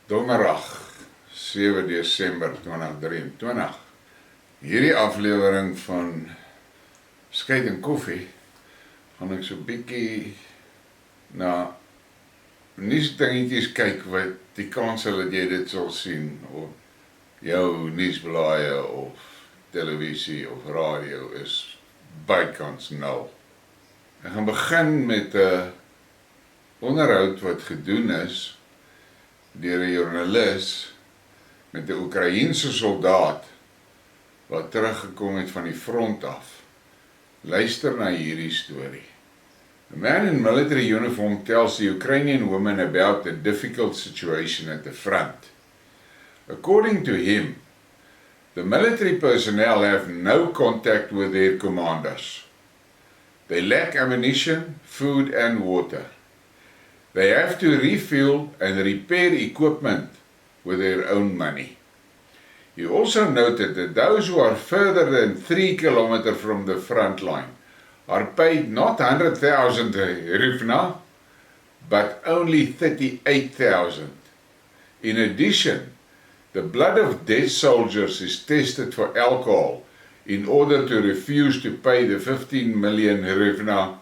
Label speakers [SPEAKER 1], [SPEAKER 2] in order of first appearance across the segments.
[SPEAKER 1] Donderdag 7 Desember 2023. Hierdie aflewering van Skyd en Koffie gaan ek so bietjie na nuusdingetjies kyk wat die kans is dat jy dit sal sien op jou nuusblaaie of televisie of radio is bykans nul. Ek gaan begin met 'n onderhoud wat gedoen is deur 'n joernalis met 'n Oekraïense soldaat wat teruggekom het van die front af. Luister na hierdie storie. A man in military uniform tells the Ukrainian woman about the difficult situation at the front. According to him, the military personnel have no contact with their commanders. They lack ammunition, food and water. They have to refuel and repair equipment with their own money. He also noted that those who are further than 3 kilometers from the front line are paid not 100,000 hryvnia, but only 38,000. In addition, the blood of dead soldiers is tested for alcohol in order to refuse to pay the 15 million hryvnia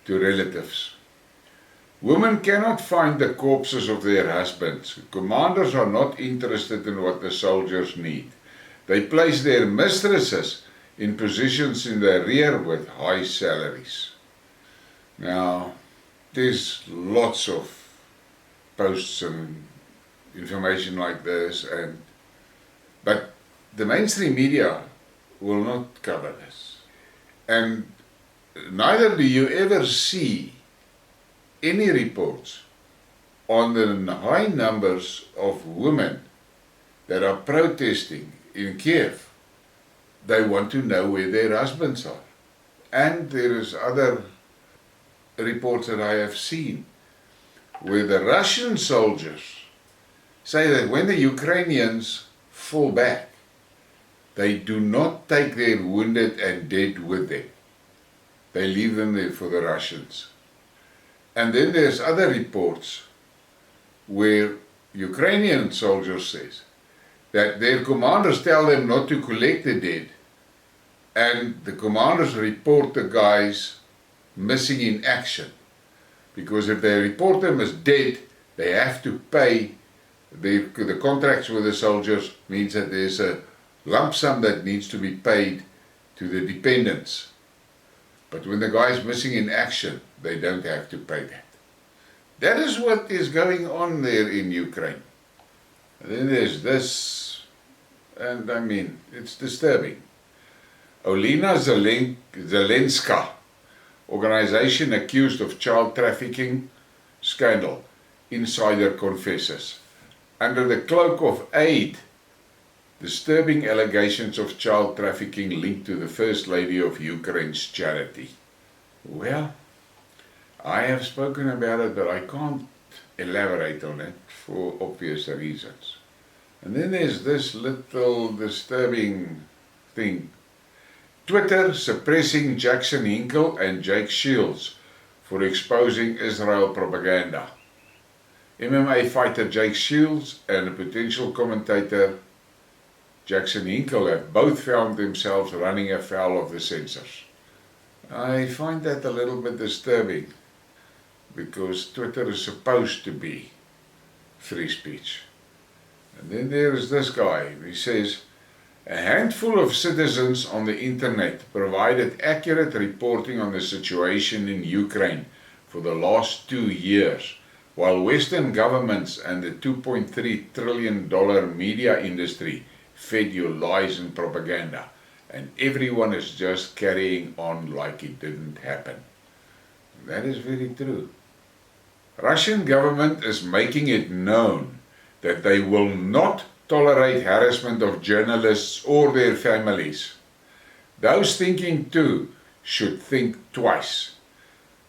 [SPEAKER 1] to relatives. Women cannot find the corpses of their husbands. Commanders are not interested in what the soldiers need. They place their mistresses in positions in the rear with high salaries. Now, there's lots of posts and information like this, but the mainstream media will not cover this. And neither do you ever see any reports on the high numbers of women that are protesting in Kiev. They want to know where their husbands are. And there is other reports that I have seen where the Russian soldiers say that when the Ukrainians fall back, they do not take their wounded and dead with them. They leave them there for the Russians. And then there's other reports where Ukrainian soldiers says that their commanders tell them not to collect the dead, and the commanders report the guys missing in action. Because if they report them as dead, they have to pay the contracts with the soldiers means that there's a lump sum that needs to be paid to the dependents. But when the guy is missing in action, they don't have to pay that. That is what is going on there in Ukraine. And then there's this, and I mean, it's disturbing. Olena Zelenska, organization accused of child trafficking scandal, insider confesses. Under the cloak of aid, disturbing allegations of child trafficking linked to the First Lady of Ukraine's charity. Well, I have spoken about it, but I can't elaborate on it for obvious reasons. And then there's this little disturbing thing. Twitter suppressing Jackson Hinkle and Jake Shields for exposing Israel propaganda. MMA fighter Jake Shields and a potential commentator Jackson Hinkle have both found themselves running afoul of the censors. I find that a little bit disturbing because Twitter is supposed to be free speech. And then there is this guy, he says, a handful of citizens on the internet provided accurate reporting on the situation in Ukraine for the last 2 years, while Western governments and the $2.3 trillion media industry fed you lies and propaganda, and everyone is just carrying on like it didn't happen. That is very true. Russian government is making it known that they will not tolerate harassment of journalists or their families. Those thinking too should think twice.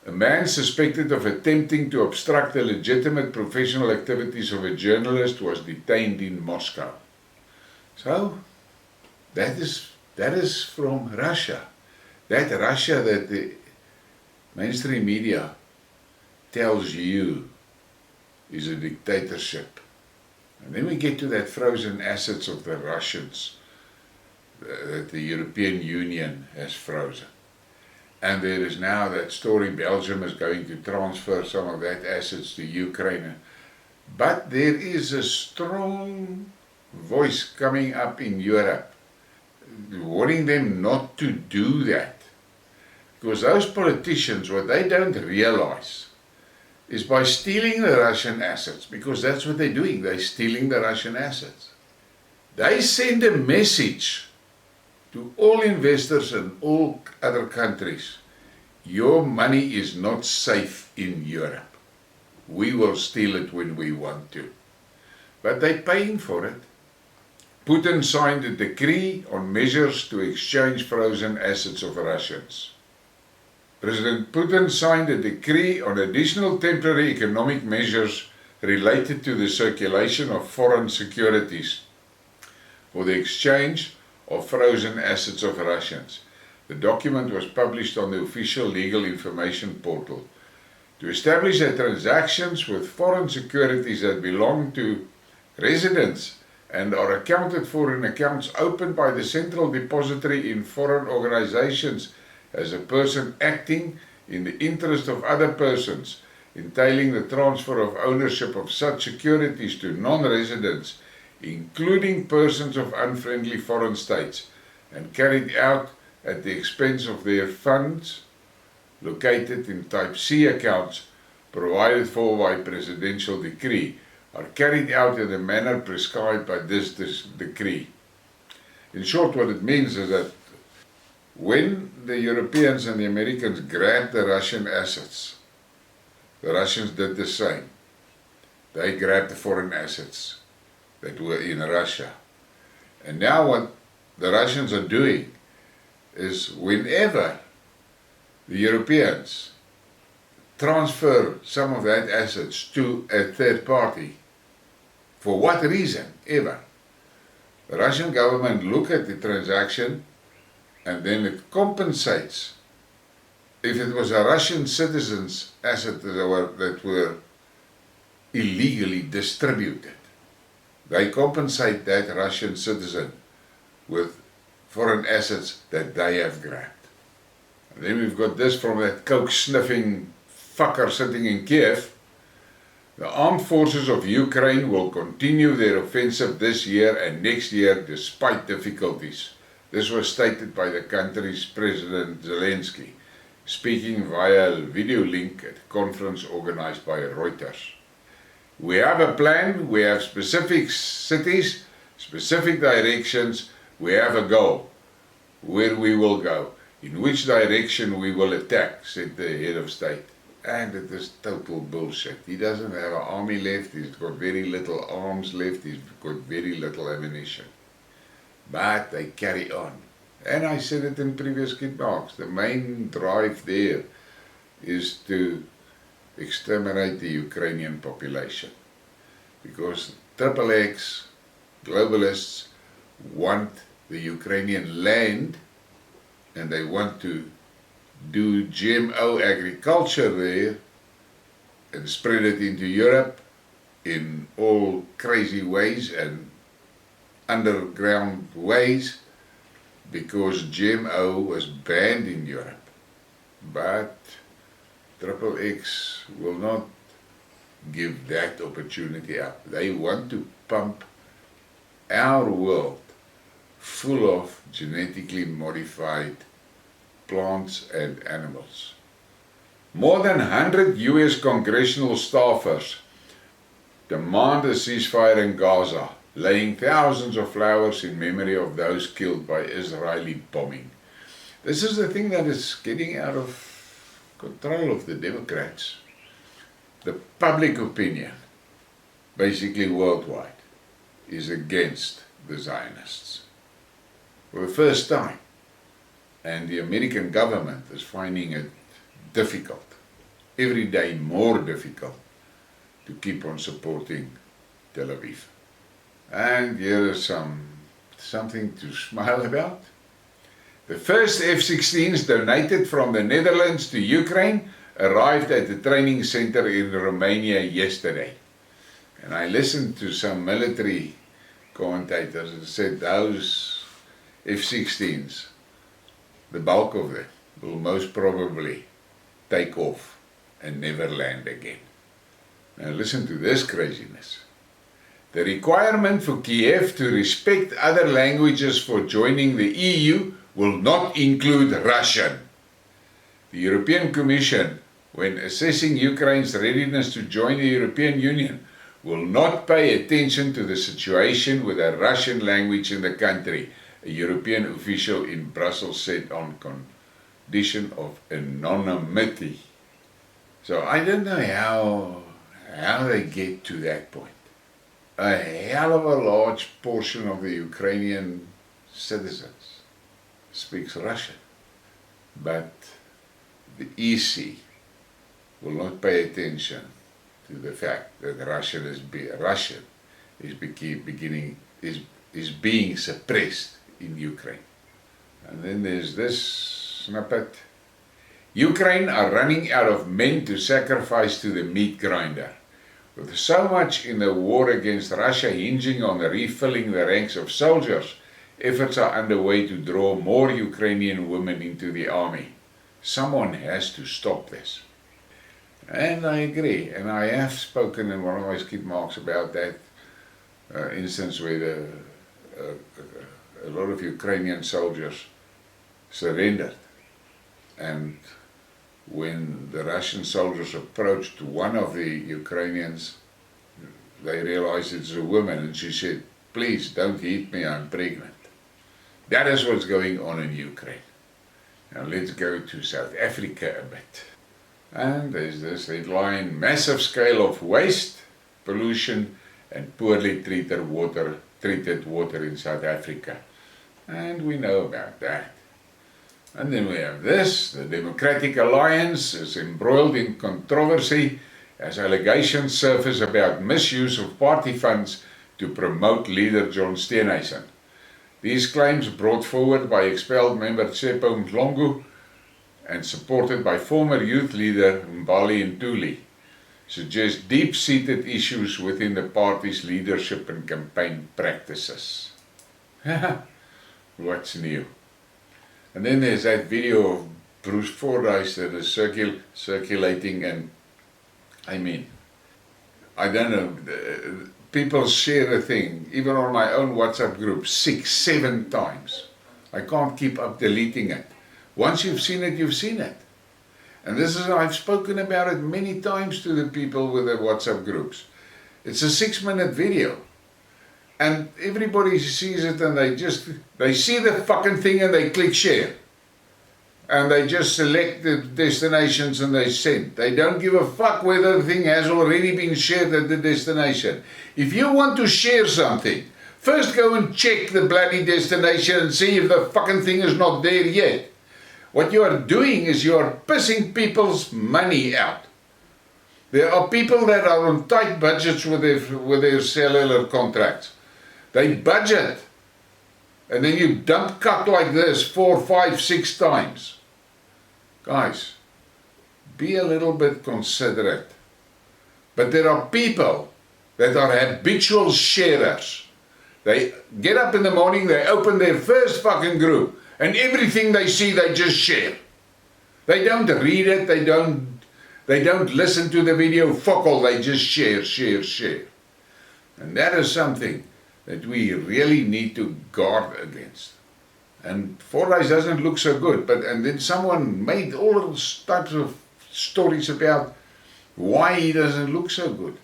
[SPEAKER 1] A man suspected of attempting to obstruct the legitimate professional activities of a journalist was detained in Moscow. So, that is from Russia. That Russia that the mainstream media tells you is a dictatorship. And then we get to that frozen assets of the Russians that the European Union has frozen. And there is now that story, Belgium is going to transfer some of that assets to Ukraine. But there is a strong voice coming up in Europe, warning them not to do that. Because those politicians, what they don't realize is by stealing the Russian assets, because that's what they're doing, they're stealing the Russian assets. They send a message to all investors and all other countries, your money is not safe in Europe. We will steal it when we want to. But they're paying for it. Putin signed a decree on measures to exchange frozen assets of Russians. President Putin signed a decree on additional temporary economic measures related to the circulation of foreign securities for the exchange of frozen assets of Russians. The document was published on the official legal information portal. To establish that transactions with foreign securities that belong to residents and are accounted for in accounts opened by the central depository in foreign organizations as a person acting in the interest of other persons, entailing the transfer of ownership of such securities to non-residents, including persons of unfriendly foreign states, and carried out at the expense of their funds located in Type C accounts provided for by presidential decree, are carried out in the manner prescribed by this decree. In short, what it means is that when the Europeans and the Americans grabbed the Russian assets, the Russians did the same. They grabbed the foreign assets that were in Russia. And now what the Russians are doing is whenever the Europeans transfer some of that assets to a third party, for what reason ever, the Russian government look at the transaction and then it compensates. If it was a Russian citizen's asset that were illegally distributed, they compensate that Russian citizen with foreign assets that they have grabbed. And then we've got this from that coke-sniffing fucker sitting in Kiev. The armed forces of Ukraine will continue their offensive this year and next year despite difficulties. This was stated by the country's President Zelensky, speaking via a video link at a conference organized by Reuters. We have a plan, we have specific cities, specific directions, we have a goal, where we will go, in which direction we will attack, said the head of state. And it is total bullshit. He doesn't have an army left, he's got very little arms left, he's got very little ammunition. But they carry on. And I said it in previous Skidmarks, the main drive there is to exterminate the Ukrainian population. Because XXX globalists want the Ukrainian land and they want to do GMO agriculture there and spread it into Europe in all crazy ways and underground ways, because GMO was banned in Europe. But XXX will not give that opportunity up. They want to pump our world full of genetically modified plants and animals. More than 100 US congressional staffers demand a ceasefire in Gaza, laying thousands of flowers in memory of those killed by Israeli bombing. This is the thing that is getting out of control of the Democrats. The public opinion, basically worldwide, is against the Zionists. For the first time. And the American government is finding it difficult, every day more difficult, to keep on supporting Tel Aviv. And here is something to smile about. The first F-16s donated from the Netherlands to Ukraine arrived at the training center in Romania yesterday. And I listened to some military commentators that said those F-16s, the bulk of them, will most probably take off and never land again. Now listen to this craziness. The requirement for Kiev to respect other languages for joining the EU will not include Russian. The European Commission, when assessing Ukraine's readiness to join the European Union, will not pay attention to the situation with a Russian language in the country, a European official in Brussels said on condition of anonymity. So I don't know how they get to that point. A hell of a large portion of the Ukrainian citizens speaks Russian, but the EC will not pay attention to the fact that Russian is being suppressed in Ukraine. And then there's this snippet. Ukraine are running out of men to sacrifice to the meat grinder. With so much in the war against Russia hinging on refilling the ranks of soldiers, efforts are underway to draw more Ukrainian women into the army. Someone has to stop this. And I agree, and I have spoken in one of my Skidmarks about that instance where a lot of Ukrainian soldiers surrendered. And when the Russian soldiers approached one of the Ukrainians, they realized it's a woman, and she said, "Please don't hit me, I'm pregnant." That is what's going on in Ukraine. Now let's go to South Africa a bit. And there's this headline, massive scale of waste, pollution and poorly treated water in South Africa. And we know about that. And then we have this, the Democratic Alliance is embroiled in controversy as allegations surface about misuse of party funds to promote leader John Steenhuisen. These claims brought forward by expelled member Tsepo Mhlongo and supported by former youth leader Mbali Ntuli suggest deep-seated issues within the party's leadership and campaign practices. What's new? And then there's that video of Bruce Fordyce that is circulating, and I mean, I don't know, people share the thing, even on my own WhatsApp group, 6, 7 times. I can't keep up deleting it. Once you've seen it, you've seen it. And this is, I've spoken about it many times to the people with the WhatsApp groups. It's a 6-minute video. And everybody sees it and they see the fucking thing and they click share. And they just select the destinations and they send. They don't give a fuck whether the thing has already been shared at the destination. If you want to share something, first go and check the bloody destination and see if the fucking thing is not there yet. What you are doing is you are pissing people's money out. There are people that are on tight budgets with their cellular contracts. They budget, and then you dump cut like this 4, 5, 6 times. Guys, be a little bit considerate. But there are people that are habitual sharers. They get up in the morning, they open their first fucking group, and everything they see, they just share. They don't read it, they don't listen to the video, fuck all, they just share. And that is something that we really need to guard against. And Fordyce doesn't look so good, and then someone made all those types of stories about why he doesn't look so good.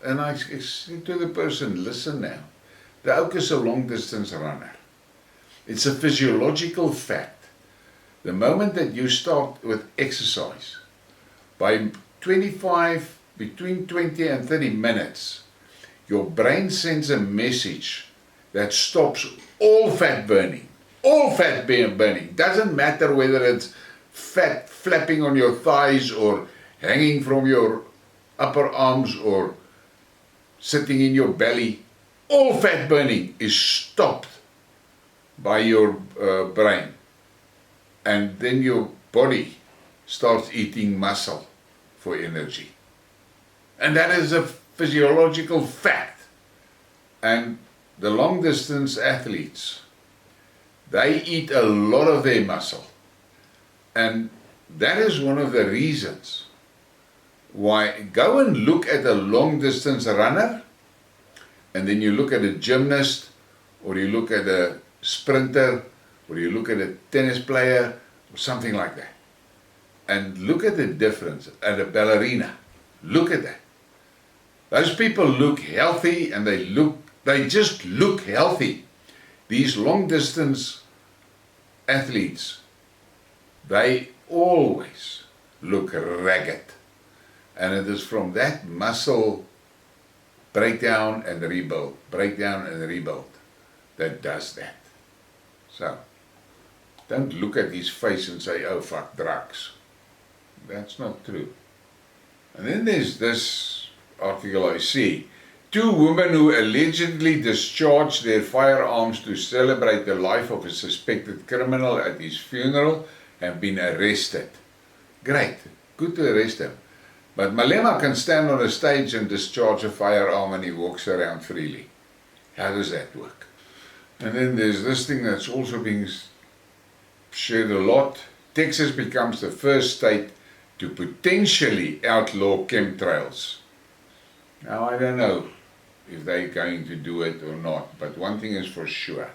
[SPEAKER 1] And I said to the person, listen now, the oak is a long distance runner. It's a physiological fact. The moment that you start with exercise, by between 20 and 30 minutes, your brain sends a message that stops all fat burning. All fat burning. Doesn't matter whether it's fat flapping on your thighs or hanging from your upper arms or sitting in your belly. All fat burning is stopped by your brain. And then your body starts eating muscle for energy. And that is a physiological fact. And the long distance athletes, they eat a lot of their muscle. And that is one of the reasons why, go and look at a long distance runner, and then you look at a gymnast, or you look at a sprinter, or you look at a tennis player, or something like that. And look at the difference at a ballerina. Look at that. Those people look healthy, and they just look healthy. These long distance athletes, they always look ragged. And it is from that muscle breakdown and rebuild, that does that. So, don't look at his face and say, oh fuck, drugs. That's not true. And then there's this article I see. 2 women who allegedly discharged their firearms to celebrate the life of a suspected criminal at his funeral have been arrested. Great, good to arrest him. But Malema can stand on a stage and discharge a firearm and he walks around freely. How does that work? And then there's this thing that's also being shared a lot. Texas becomes the first state to potentially outlaw chemtrails. Now I don't know if they're going to do it or not, but one thing is for sure.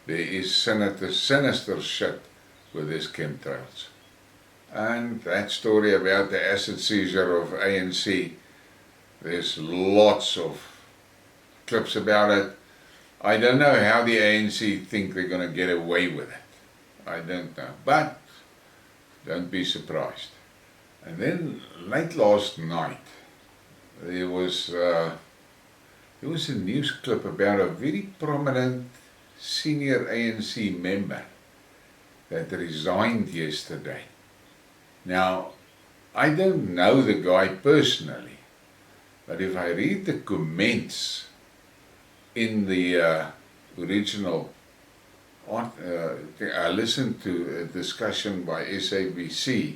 [SPEAKER 1] There is sinister shit with these chemtrails. And that story about the acid seizure of ANC, there's lots of clips about it. I don't know how the ANC think they're going to get away with it. I don't know, but don't be surprised. And then late last night, there was a news clip about a very prominent senior ANC member that resigned yesterday. Now, I don't know the guy personally, but if I read the comments in the original, I listened to a discussion by SABC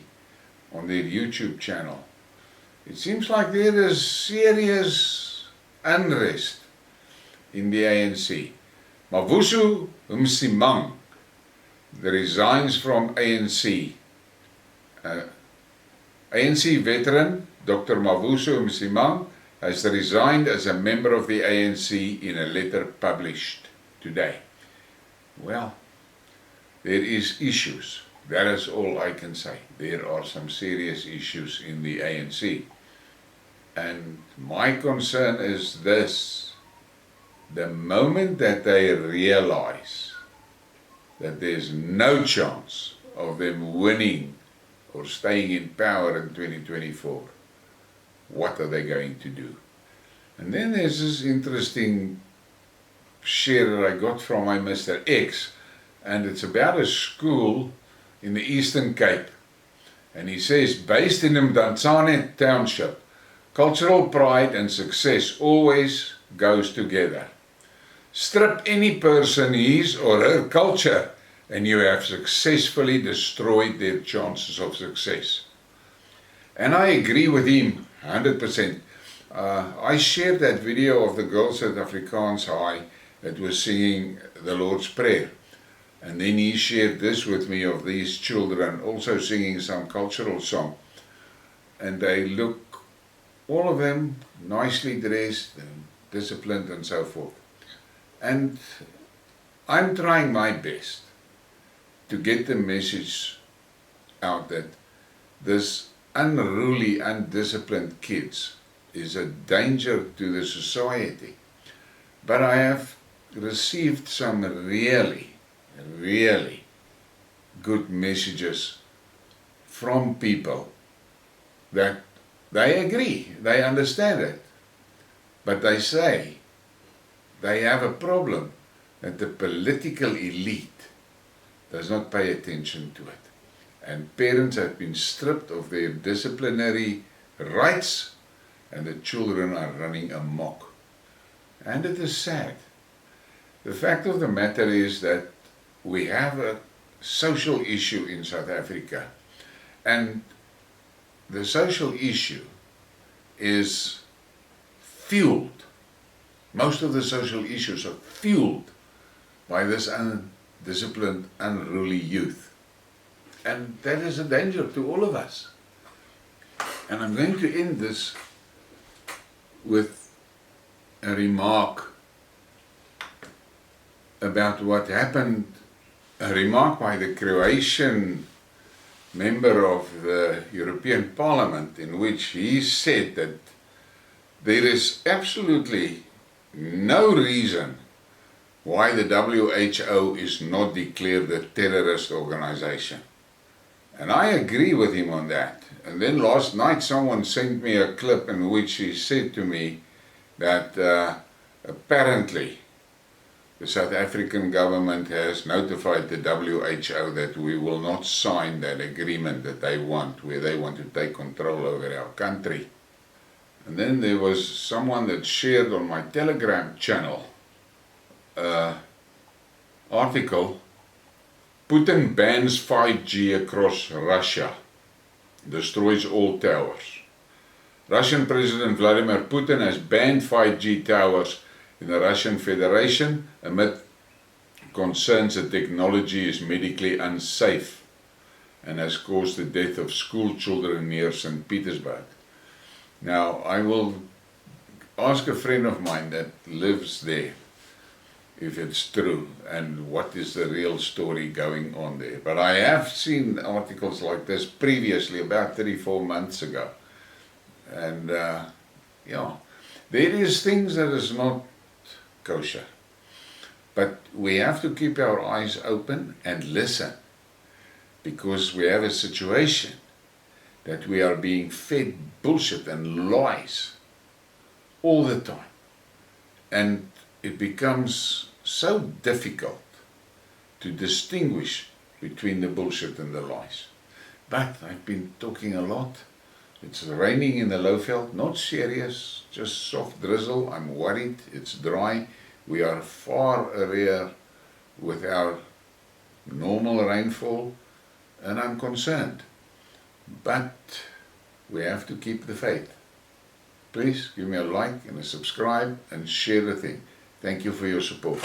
[SPEAKER 1] on their YouTube channel. It seems like there is serious unrest in the ANC. Mavuso Msimang resigns from ANC. ANC veteran Dr. Mavuso Msimang has resigned as a member of the ANC in a letter published today. Well, there is issues. That is all I can say. There are some serious issues in the ANC. And my concern is this. The moment that they realize that there's no chance of them winning or staying in power in 2024, what are they going to do? And then there's this interesting share that I got from my Mr. X, and it's about a school in the Eastern Cape. And he says, based in Mdantsane Township, cultural pride and success always goes together. Strip any person his or her culture, and you have successfully destroyed their chances of success. And I agree with him 100%. I shared that video of the girls at Afrikaans High that was singing the Lord's Prayer. And then he shared this with me of these children also singing some cultural song. And they look, all of them, nicely dressed and disciplined and so forth. And I'm trying my best to get the message out that this unruly, undisciplined kids is a danger to the society. But I have received some really good messages from people that they agree, they understand it, but they say they have a problem that the political elite does not pay attention to it. And parents have been stripped of their disciplinary rights, and the children are running amok. And it is sad. The fact of the matter is that we have a social issue in South Africa, and the social issue is fueled, most of the social issues are fueled by this undisciplined, unruly youth. And that is a danger to all of us. And I'm going to end this with a remark about what happened, a remark by the Croatian member of the European Parliament, in which he said that there is absolutely no reason why the WHO is not declared a terrorist organization. And I agree with him on that. And then last night someone sent me a clip in which he said to me that apparently the South African government has notified the WHO that we will not sign that agreement that they want, where they want to take control over our country. And then there was someone that shared on my Telegram channel an article, Putin bans 5G across Russia, destroys all towers. Russian President Vladimir Putin has banned 5G towers in the Russian Federation amid concerns that technology is medically unsafe and has caused the death of school children near St. Petersburg. Now, I will ask a friend of mine that lives there if it's true and what is the real story going on there. But I have seen articles like this previously, about 3-4 months ago. And yeah, there is things that is not kosher. But we have to keep our eyes open and listen, because we have a situation that we are being fed bullshit and lies all the time. And it becomes so difficult to distinguish between the bullshit and the lies. But I've been talking a lot. It's raining in the Lowveld, not serious, just soft drizzle. I'm worried, it's dry. We are far away with our normal rainfall, and I'm concerned. But we have to keep the faith. Please give me a like and a subscribe and share the thing. Thank you for your support.